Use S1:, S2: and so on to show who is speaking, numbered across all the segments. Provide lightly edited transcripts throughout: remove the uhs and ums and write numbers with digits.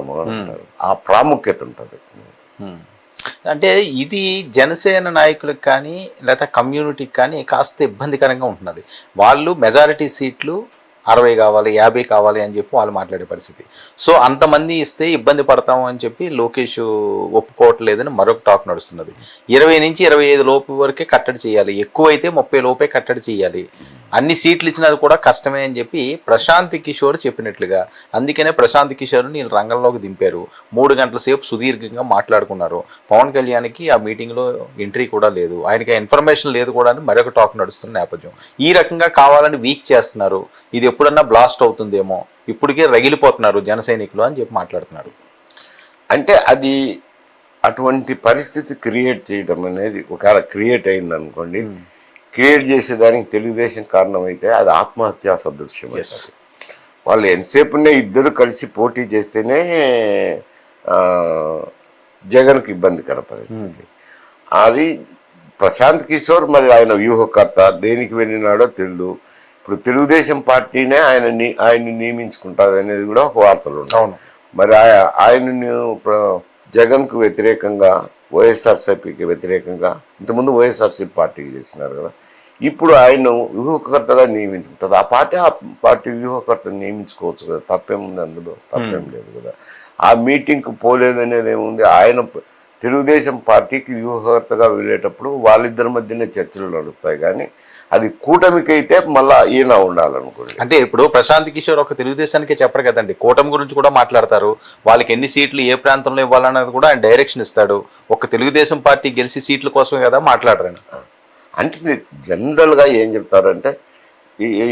S1: చేస్తాము అని అంటారు. ఆ ప్రాముఖ్యత ఉంటుంది.
S2: అంటే ఇది జనసేన నాయకులకు కానీ లేదా కమ్యూనిటీకి కానీ కాస్త ఇబ్బందికరంగా ఉంటున్నది. వాళ్ళు మెజారిటీ సీట్లు 60 కావాలి 50 కావాలి అని చెప్పి వాళ్ళు మాట్లాడే పరిస్థితి. సో అంతమంది ఇస్తే ఇబ్బంది పడతాము అని చెప్పి లోకేష్ ఒప్పుకోవట్లేదని మరొక టాక్ నడుస్తున్నది. 20 నుంచి 25 లోపు వరకే కట్టడి చేయాలి, ఎక్కువైతే 30 లోపే కట్టడి చేయాలి, అన్ని సీట్లు ఇచ్చినది కూడా కష్టమే అని చెప్పి ప్రశాంత్ కిషోర్ చెప్పినట్లుగా. అందుకనే ప్రశాంత్ కిషోర్ని నేను రంగంలోకి దింపారు. 3 గంటల సేపు సుదీర్ఘంగా మాట్లాడుకున్నారు. పవన్ కళ్యాణ్కి ఆ మీటింగ్లో ఎంట్రీ కూడా లేదు, ఆయనకి ఇన్ఫర్మేషన్ లేదు కూడా అని మరొక టాక్ నడుస్తున్న నేపథ్యం. ఈ రకంగా కావాలని వీక్ చేస్తున్నారు, ఇది ఎప్పుడన్నా బ్లాస్ట్ అవుతుందేమో, ఇప్పటికే రగిలిపోతున్నారు జన సైనికులు అని చెప్పి మాట్లాడుతున్నాడు.
S1: అంటే అది అటువంటి పరిస్థితి క్రియేట్ చేయడం అనేది ఒకవేళ క్రియేట్ అయింది అనుకోండి, క్రియేట్ చేసేదానికి తెలుగుదేశం కారణమైతే అది ఆత్మహత్యా సదృశ్యం. వాళ్ళు ఎంతసేపునే ఇద్దరు కలిసి పోటీ చేస్తేనే జగన్కి ఇబ్బందికర పరిస్థితి. అది ప్రశాంత్ కిషోర్ మరి ఆయన వ్యూహకర్త, దేనికి వెళ్ళినాడో తెలియదు. ఇప్పుడు తెలుగుదేశం పార్టీనే ఆయన్ని నియమించుకుంటుంది అనేది కూడా ఒక వార్తలు ఉన్నాయి. మరి ఆయనని జగన్కు వ్యతిరేకంగా వైఎస్ఆర్సీపీకి వ్యతిరేకంగా ఇంతకుముందు వైఎస్ఆర్సీపీ పార్టీకి చేసినారు కదా, ఇప్పుడు ఆయన వ్యూహకర్తగా నియమించుకుంటుంది. ఆ పార్టీ వ్యూహకర్తను నియమించుకోవచ్చు కదా, తప్పేముంది అందులో, తప్పేం లేదు కదా. ఆ మీటింగ్కి పోలేదనేది ఏముంది, ఆయన తెలుగుదేశం పార్టీకి వ్యూహకర్తగా వెళ్ళేటప్పుడు వాళ్ళిద్దరి మధ్యనే చర్చలు నడుస్తాయి. కానీ అది కూటమికి అయితే మళ్ళా ఈయన ఉండాలనుకోండి.
S2: అంటే ఇప్పుడు ప్రశాంత్ కిషోర్ ఒక తెలుగుదేశానికే చెప్పరు కదండి, కూటమి గురించి కూడా మాట్లాడతారు. వాళ్ళకి ఎన్ని సీట్లు ఏ ప్రాంతంలో ఇవ్వాలన్నది కూడా ఆయన డైరెక్షన్ ఇస్తాడు. ఒక తెలుగుదేశం పార్టీ గెలిచి సీట్ల కోసమే కదా మాట్లాడరండి.
S1: అంటే జనరల్గా ఏం చెప్తారంటే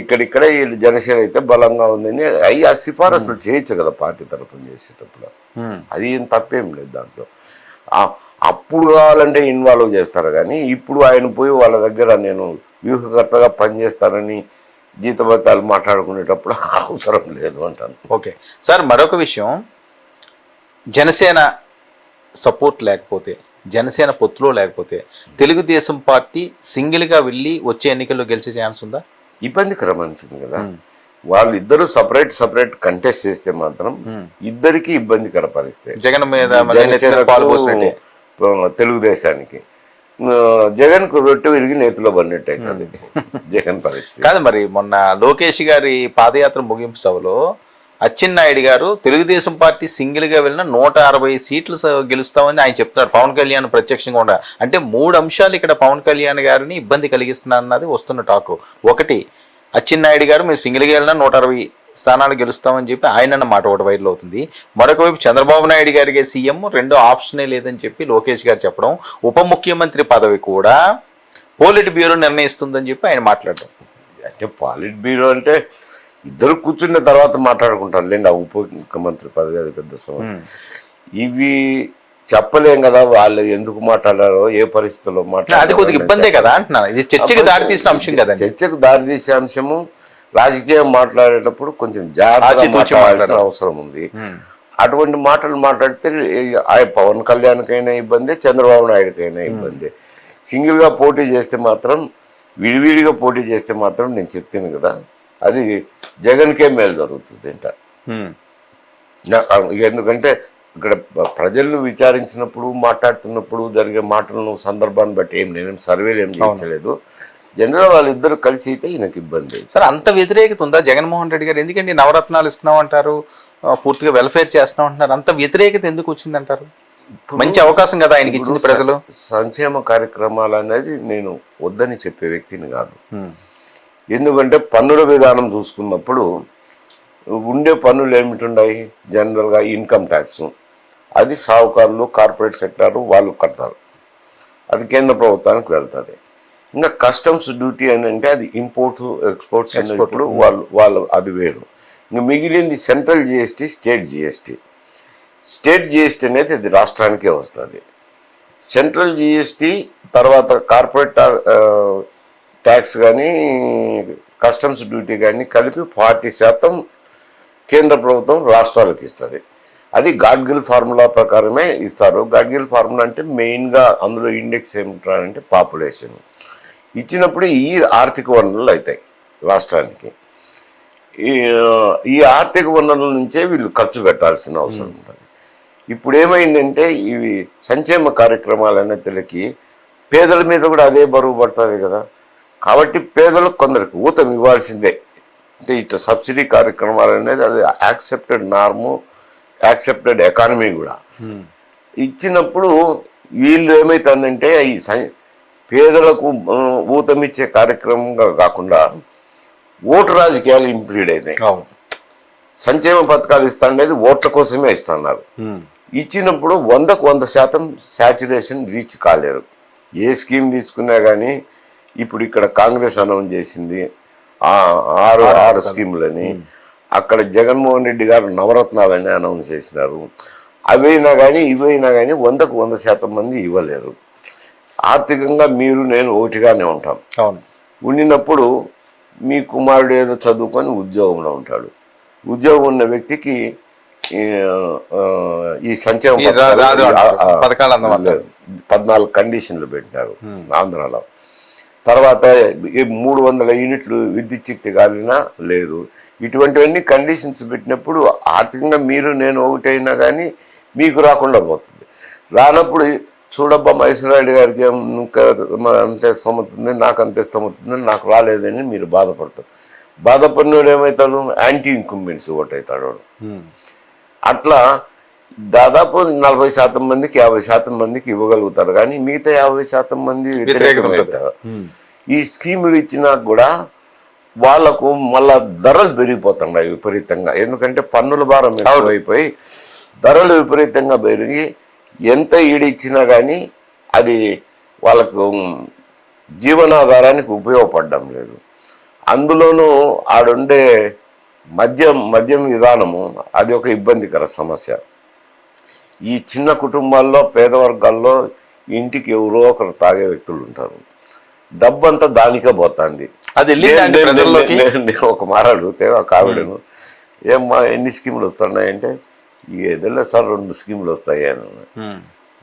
S1: ఇక్కడిక్కడ వీళ్ళు జనసేన అయితే బలంగా ఉందని అవి ఆ సిఫారసులు చేయొచ్చు కదా పార్టీ తరఫున చేసేటప్పుడు, అది ఏం తప్పేం లేదు దాంట్లో. అప్పుడు కావాలంటే ఇన్వాల్వ్ చేస్తారు. కానీ ఇప్పుడు ఆయన పోయి వాళ్ళ దగ్గర నేను వ్యూహకర్తగా పనిచేస్తానని జీతభత్యాలు మాట్లాడుకునేటప్పుడు అవసరం లేదు అంటాను.
S2: ఓకే సార్, మరొక విషయం, జనసేన సపోర్ట్ లేకపోతే, జనసేన పొత్తులో లేకపోతే తెలుగుదేశం పార్టీ సింగిల్గా వెళ్ళి వచ్చే ఎన్నికల్లో గెలిచే ఛాన్స్ ఉందా?
S1: ఇబ్బందికరం అనిపించింది కదా. వాళ్ళిద్దరూ సపరేట్ కంటెస్ట్ చేస్తే మాత్రం ఇద్దరికి ఇబ్బందికర పరిస్థితి.
S2: జగన్ మీద
S1: తెలుగుదేశానికి జగన్ కు రొట్టె విరిగి నేతిలో పడినట్టు అవుతుంది జగన్ పరిస్థితి.
S2: కాదు మరి మొన్న లోకేష్ గారి పాదయాత్ర ముగింపు సభలో అచ్చెన్నాయుడు గారు తెలుగుదేశం పార్టీ సింగిల్గా వెళ్ళిన 160 సీట్లు గెలుస్తామని ఆయన చెప్తున్నారు. పవన్ కళ్యాణ్ ప్రత్యక్షంగా ఉండాలి అంటే 3 అంశాలు ఇక్కడ పవన్ కళ్యాణ్ గారిని ఇబ్బంది కలిగిస్తున్నది వస్తున్న టాకు. ఒకటి, అచ్చెన్నాయుడు గారు మీరు సింగిల్గా వెళ్ళినా 160 స్థానాలు గెలుస్తామని చెప్పి ఆయన మాట ఒకటి వైరల్ అవుతుంది. మరొక వైపు చంద్రబాబు నాయుడు గారికి సీఎం రెండో ఆప్షనే లేదని చెప్పి లోకేష్ గారు చెప్పడం, ఉప ముఖ్యమంత్రి పదవి కూడా పోలిట్ బ్యూరో నిర్ణయిస్తుందని చెప్పి ఆయన మాట్లాడడం.
S1: అంటే పాలిట్ బ్యూరో అంటే ఇద్దరు కూర్చున్న తర్వాత మాట్లాడుకుంటారు లేండి, ఆ ఉప ముఖ్యమంత్రి పదవి అది పెద్ద సమస్య. ఇవి చెప్పలేం కదా వాళ్ళు ఎందుకు మాట్లాడారో, ఏ పరిస్థితుల్లో మాట్లాడారో.
S2: ఇబ్బందే కదా అంటున్నా, ఇది చర్చకు దారితీసిన అంశం కదా.
S1: చర్చకు దారితీసే అంశము. రాజకీయం మాట్లాడేటప్పుడు కొంచెం జాగ్రత్త అవసరం ఉంది. అటువంటి మాటలు మాట్లాడితే పవన్ కళ్యాణ్కైనా ఇబ్బంది, చంద్రబాబు నాయుడుకైనా ఇబ్బంది. సింగిల్గా పోటీ చేస్తే మాత్రం, విడివిడిగా పోటీ చేస్తే మాత్రం నేను చెప్తాను కదా, అది జగన్కే మేలు జరుగుతుంది అంట. ఎందుకంటే ఇక్కడ ప్రజలను విచారించినప్పుడు మాట్లాడుతున్నప్పుడు జరిగే మాటలను సందర్భాన్ని బట్టి నేనేం సర్వేలు ఏం చేయించలేదు. జనరల్ వాళ్ళిద్దరు కలిసి అయితే ఈయనకి ఇబ్బంది.
S2: సార్ అంత వ్యతిరేకత ఉందా జగన్మోహన్ రెడ్డి గారు? ఎందుకంటే నవరత్నాలు ఇస్తున్నాం అంటారు, పూర్తిగా వెల్ఫేర్ చేస్తున్నాం అంటున్నారు, అంత వ్యతిరేకత ఎందుకు వచ్చిందంటారు? మంచి అవకాశం కదా ఆయనకి ఇచ్చింది ప్రజలు.
S1: సంక్షేమ కార్యక్రమాలు అనేది నేను వద్దని చెప్పే వ్యక్తిని కాదు. ఎందుకంటే పన్నుల విధానం చూసుకున్నప్పుడు ఉండే పన్నులు ఏమిటిన్నాయి, జనరల్గా ఇన్కమ్ ట్యాక్స్, అది సాహుకారులు కార్పొరేట్ సెక్టారు వాళ్ళు కడతారు, అది కేంద్ర ప్రభుత్వానికి వెళ్తుంది. ఇంకా కస్టమ్స్ డ్యూటీ అని అంటే అది ఇంపోర్ట్ ఎక్స్పోర్ట్స్ అన్నప్పుడు వాళ్ళు అది వేరు. ఇంకా మిగిలింది central GST, state GST. State GST అనేది అది రాష్ట్రానికే వస్తుంది. సెంట్రల్ జిఎస్టీ తర్వాత కార్పొరేట్ ట్యాక్స్ కానీ కస్టమ్స్ డ్యూటీ కానీ కలిపి 40% కేంద్ర ప్రభుత్వం రాష్ట్రాలకు ఇస్తుంది. అది గాడ్గిల్ ఫార్ములా ప్రకారమే ఇస్తారు. గాడ్గిల్ ఫార్ములా అంటే మెయిన్గా అందులో ఇండెక్స్ ఏమిటంటే పాపులేషన్. ఇచ్చినప్పుడు ఈ ఆర్థిక వనరులు అవుతాయి రాష్ట్రానికి. ఈ ఆర్థిక వనరుల నుంచే వీళ్ళు ఖర్చు పెట్టాల్సిన అవసరం ఉంటుంది. ఇప్పుడు ఏమైందంటే ఇవి సంక్షేమ కార్యక్రమాలు అనేతలకి పేదల మీద కూడా అదే బరువు పడుతుంది కదా. కాబట్టి పేదలకు కొందరికి ఊతం ఇవ్వాల్సిందే. అంటే ఇట్లా సబ్సిడీ కార్యక్రమాలు అనేది అది యాక్సెప్టెడ్ నార్ము, యాక్సెప్టెడ్ ఎకానమీ కూడా. ఇచ్చినప్పుడు వీళ్ళు ఏమవుతుందంటే ఈ పేదలకు ఊతమిచ్చే కార్యక్రమంగా కాకుండా ఓటు రాజకీయాలు ఇంప్లీడ్ అయినాయి. సంక్షేమ పథకాలు ఇస్తాండేది ఓట్ల కోసమే ఇస్తున్నారు. ఇచ్చినప్పుడు 100% శాచ్యురేషన్ రీచ్ కాలేరు. ఏ స్కీమ్ తీసుకున్నా కానీ ఇప్పుడు ఇక్కడ కాంగ్రెస్ అనౌన్స్ చేసింది ఆరు స్కీములని, అక్కడ జగన్మోహన్ రెడ్డి గారు నవరత్నాలని అనౌన్స్ చేసినారు. అవైనా కానీ ఇవైనా కానీ 100% మంది ఇవ్వలేరు. ఆర్థికంగా మీరు నేను ఒకటిగానే ఉంటాం. ఉండినప్పుడు మీ కుమారుడు ఏదో చదువుకొని ఉద్యోగంలో ఉంటాడు. ఉద్యోగం ఉన్న వ్యక్తికి ఈ సంక్షేమ 14 కండిషన్లు పెట్టినారు ఆంధ్రాలో. తర్వాత 300 యూనిట్లు విద్యుత్ శక్తి కాలినా లేదు. ఇటువంటివన్నీ కండిషన్స్ పెట్టినప్పుడు ఆర్థికంగా మీరు నేను ఒకటైనా కానీ మీకు రాకుండా పోతుంది. రానప్పుడు చూడబ్బా మహేశ్వరరెడ్డి గారికి అంతే స్తోమతుంది, నాకు అంతే స్తోమతుంది, నాకు రాలేదని మీరు బాధపడతారు. బాధపడినోడు ఏమవుతాడు? Anti incumbency ఓటవుతాడు. అట్లా దాదాపు 40% మందికి 50% మందికి ఇవ్వగలుగుతారు, కానీ మిగతా 50% మంది వ్యతిరేకమవుతారు. ఈ స్కీములు ఇచ్చినా కూడా వాళ్లకు మళ్ళా ధరలు పెరిగిపోతున్నాయి విపరీతంగా. ఎందుకంటే పన్నుల భారం ఎక్కువైపోయి ధరలు విపరీతంగా పెరిగి ఎంత ఈడిచ్చినా కానీ అది వాళ్ళకు జీవనాధారానికి ఉపయోగపడడం లేదు. అందులోనూ ఆడుండే మద్యం విధానము అది ఒక ఇబ్బందికర సమస్య. ఈ చిన్న కుటుంబాల్లో పేద వర్గాల్లో ఇంటికి ఎవరో ఒకరు తాగే వ్యక్తులు ఉంటారు. డబ్బంతా దానికే పోతుంది. నేను ఒక మాట అడిగితే ఒక ఆవిడను, ఏమ్మా ఎన్ని స్కీములు వస్తున్నాయంటే ఏదైనా సార్ 2 స్కీములు వస్తాయి అని.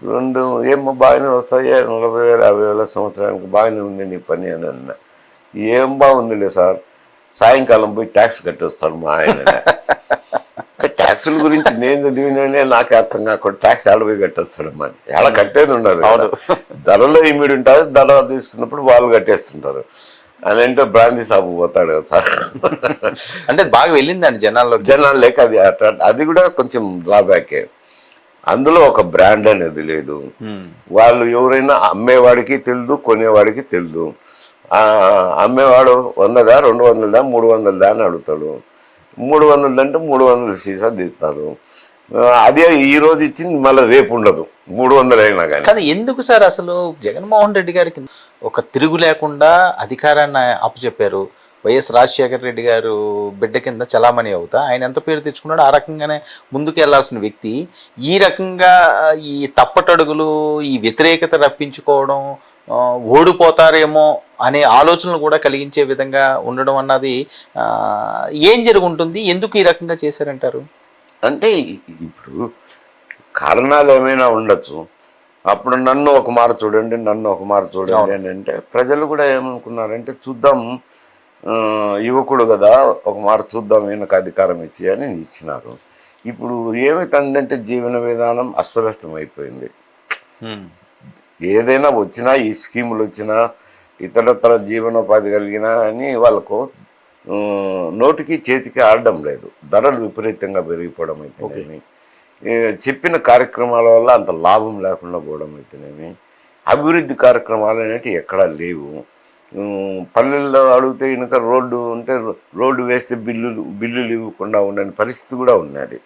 S1: 2 ఏమో బాగానే వస్తాయి, 40,000 50,000 సంవత్సరానికి బాగానే ఉంది నీ పని అని అన్న. ఏం బాగుందిలే సార్, సాయంకాలం పోయి ట్యాక్స్ కట్టేస్తాడు మా ఆయన. ట్యాక్సుల గురించి నేను చదివినే నాకే అర్థం కాకుండా ట్యాక్స్ ఆడపోయి కట్టేస్తాడమ్మా. ఎలా కట్టేది ఉండదు, ధరలో ఇమిడి ఉంటుంది. ధర తీసుకున్నప్పుడు వాళ్ళు కట్టేస్తుంటారు. అని అంటే బ్రాందీ సాపు పోతాడు కదా సార్.
S2: అంటే బాగా వెళ్ళిందండి
S1: జనాల్లోకి. అది కూడా కొంచెం డ్రాబ్యాకే. అందులో ఒక బ్రాండ్ అనేది లేదు. వాళ్ళు ఎవరైనా అమ్మేవాడికి తెలియదు, కొనేవాడికి తెలియదు. అమ్మేవాడు 100దా 200దా 300దా అని అడుగుతాడు. 300 అంటే 300 సీసా తీస్తాడు. అదే ఈ రోజు ఇచ్చింది మళ్ళీ రేపు ఉండదు, 300 అయినా కానీ.
S2: కానీ ఎందుకు సార్ అసలు జగన్మోహన్ రెడ్డి గారికి ఒక తిరుగు లేకుండా అధికారాన్ని అప్పచెప్పారు? వైఎస్ రాజశేఖర రెడ్డి గారు బిడ్డ కింద చలామణి అవుతా ఆయన ఎంత పేరు తెచ్చుకున్నాడో ఆ రకంగానే ముందుకు వెళ్లాల్సిన వ్యక్తి ఈ రకంగా ఈ తప్పటడుగులు, ఈ వ్యతిరేకత రప్పించుకోవడం, ఓడిపోతారేమో అనే ఆలోచనలు కూడా కలిగించే విధంగా ఉండడం అన్నది ఏం జరుగుంటుంది? ఎందుకు ఈ రకంగా చేశారంటారు?
S1: అంటే ఇప్పుడు కారణాలు ఏమైనా ఉండొచ్చు. అప్పుడు నన్ను ఒక మారు చూడండి, నన్ను ఒక మారు చూడండి అని అంటే ప్రజలు కూడా ఏమనుకున్నారంటే చూద్దాం, యువకుడు కదా ఒక మారు చూద్దాం ఈయనకు అధికారం ఇచ్చి అని ఇచ్చినారు. ఇప్పుడు ఏమైతుందంటే జీవన విధానం అస్తవ్యస్తం అయిపోయింది. ఏదైనా వచ్చినా, ఈ స్కీములు వచ్చినా, ఇతరతర జీవనోపాధి కలిగినా అని వాళ్ళకు నోటికి చేతికి ఆడడం లేదు. ధరలు విపరీతంగా పెరిగిపోవడం అయితేనేమి, చెప్పిన కార్యక్రమాల వల్ల అంత లాభం లేకుండా పోవడం అయితేనేమి, అభివృద్ధి కార్యక్రమాలు అనేవి ఎక్కడా లేవు. పల్లెల్లో అడిగితే కనుక రోడ్డు ఉంటే రోడ్డు వేస్తే బిల్లులు ఇవ్వకుండా ఉండని పరిస్థితి కూడా ఉన్నది.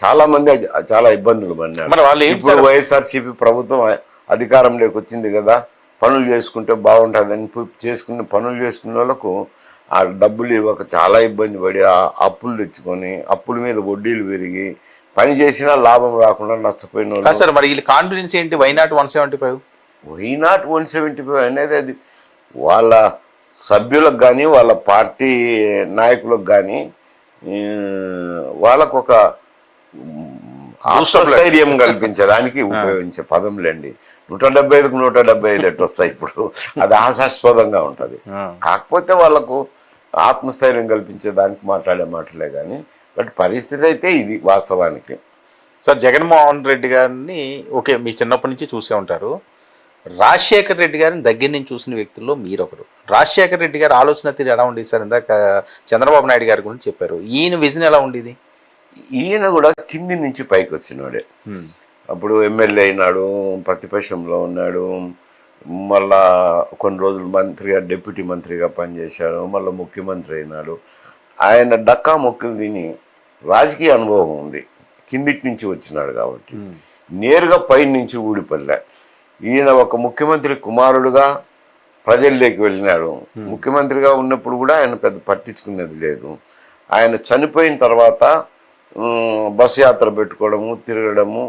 S1: చాలామంది చాలా ఇబ్బందులు పడినారు. ఇప్పుడు వైఎస్ఆర్సీపీ ప్రభుత్వం అధికారంలోకి వచ్చింది కదా, పనులు చేసుకుంటే బాగుంటుందని పనులు చేసుకునే వాళ్ళకు ఆ డబ్బులు ఇవ్వక చాలా ఇబ్బంది పడి అప్పులు తెచ్చుకొని అప్పుల మీద వడ్డీలు పెరిగి పని చేసినా లాభం రాకుండా నష్టపోయిన
S2: వాళ్ళు. మరి వీళ్ళ కాన్ఫిడెన్స్ ఏంటి? వై నాట్
S1: 175 అనేది అది వాళ్ళ సభ్యులకు కానీ వాళ్ళ పార్టీ నాయకులకు కానీ వాళ్ళకు ఒక ఆత్మస్థైర్యం కల్పించడానికి ఉపయోగించే పదంలేండి. 175కు 175 ఎట్టు వస్తాయి ఇప్పుడు, అది ఆశాస్పదంగా ఉంటుంది. కాకపోతే వాళ్ళకు ఆత్మస్థైర్యం కల్పించే దానికి మాట్లాడే మాటలే కానీ బట్ పరిస్థితి అయితే ఇది వాస్తవానికి.
S2: సార్ జగన్మోహన్ రెడ్డి గారిని ఓకే మీ చిన్నప్పటి నుంచి చూసే ఉంటారు. రాజశేఖర్ రెడ్డి గారిని దగ్గర నుంచి చూసిన వ్యక్తుల్లో మీరొకరు. రాజశేఖర్ రెడ్డి గారి ఆలోచన తీరు ఎలా ఉండేది సార్? ఇందాక చంద్రబాబు నాయుడు గారి గురించి చెప్పారు. ఈయన విజన్ ఎలా ఉండేది?
S1: ఈయన కూడా కింది నుంచి పైకి వచ్చినవాడే. అప్పుడు ఎమ్మెల్యే అయినాడు, ప్రతిపక్షంలో ఉన్నాడు, మళ్ళా కొన్ని రోజులు మంత్రిగా డిప్యూటీ మంత్రిగా పనిచేశాడు, మళ్ళీ ముఖ్యమంత్రి అయినాడు. ఆయన డక్కా మొక్కులు తిని రాజకీయ అనుభవం ఉంది, కిందిటి నుంచి వచ్చినాడు కాబట్టి నేరుగా పై నుంచి ఊడిపల్లె. ఈయన ఒక ముఖ్యమంత్రి కుమారుడుగా ప్రజల్లోకి వెళ్ళినాడు. ముఖ్యమంత్రిగా ఉన్నప్పుడు కూడా ఆయన పెద్ద పట్టించుకునేది లేదు. ఆయన చనిపోయిన తర్వాత బస్ యాత్ర పెట్టుకోవడము, తిరగడము,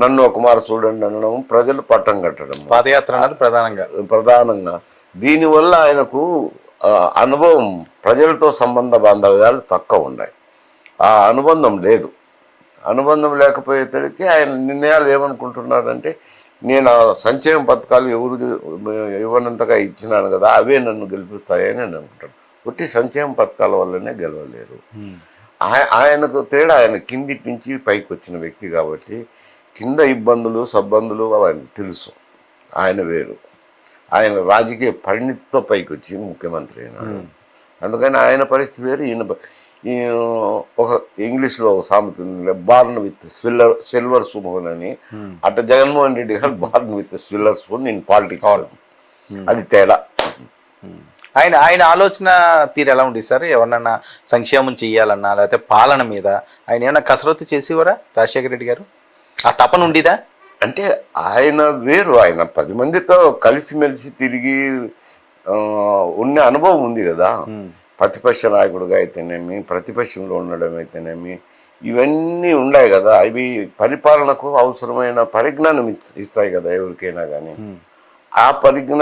S1: నన్ను ఒక మారు చూడండి అనడం, ప్రజలు పట్టం కట్టడం,
S2: పాదయాత్ర అన్నది
S1: ప్రధానంగా. దీనివల్ల ఆయనకు అనుభవం, ప్రజలతో సంబంధ బాంధవ్యాలు తక్కువ ఉన్నాయి. ఆ అనుబంధం లేదు. అనుబంధం లేకపోయేసరికి ఆయన నిర్ణయాలు ఏమనుకుంటున్నారంటే, నేను ఆ సంక్షేమ పథకాలు ఎవరు ఇవ్వనంతగా ఇచ్చినాను కదా, అవే నన్ను గెలిపిస్తాయని నేను అనుకుంటాను. ఒట్టి సంక్షేమ పథకాల వల్లనే గెలవలేరు. ఆయనకు తేడా, ఆయన కింది నుంచి పైకి వచ్చిన వ్యక్తి కాబట్టి కింద ఇబ్బందులు సబ్బందులు ఆయనకు తెలుసు. ఆయన వేరు, ఆయన రాజకీయ పరిణితితో పైకి వచ్చి ముఖ్యమంత్రి అయినాడు. అందుకని ఆయన పరిస్థితి వేరు. ఈయన ఒక ఇంగ్లీష్లో ఒక సామెత ఉంది, బార్న్ విత్ సిల్వర్ స్పూన్ అని. అట్లా జగన్మోహన్ రెడ్డి గారు born with silver spoon in politics. అది తేడా.
S2: ఆయన ఆలోచన తీరు ఎలా ఉండేది సార్? ఎవరినన్నా సంక్షేమం చెయ్యాలన్నా లేకపోతే పాలన మీద ఆయన ఏమైనా కసరత్తు చేసేవారా రాజశేఖర రెడ్డి గారు? ఆ తపన ఉండేదా?
S1: అంటే ఆయన వేరు, ఆయన 10 మందితో కలిసిమెలిసి తిరిగి ఉన్న అనుభవం ఉంది కదా. ప్రతిపక్ష నాయకుడుగా అయితేనేమి, ప్రతిపక్షంలో ఉండడం అయితేనేమి, ఇవన్నీ ఉన్నాయి కదా. అవి పరిపాలనకు అవసరమైన పరిజ్ఞానం ఇస్తాయి కదా ఎవరికైనా కానీ. ఆ పరిజ్ఞానం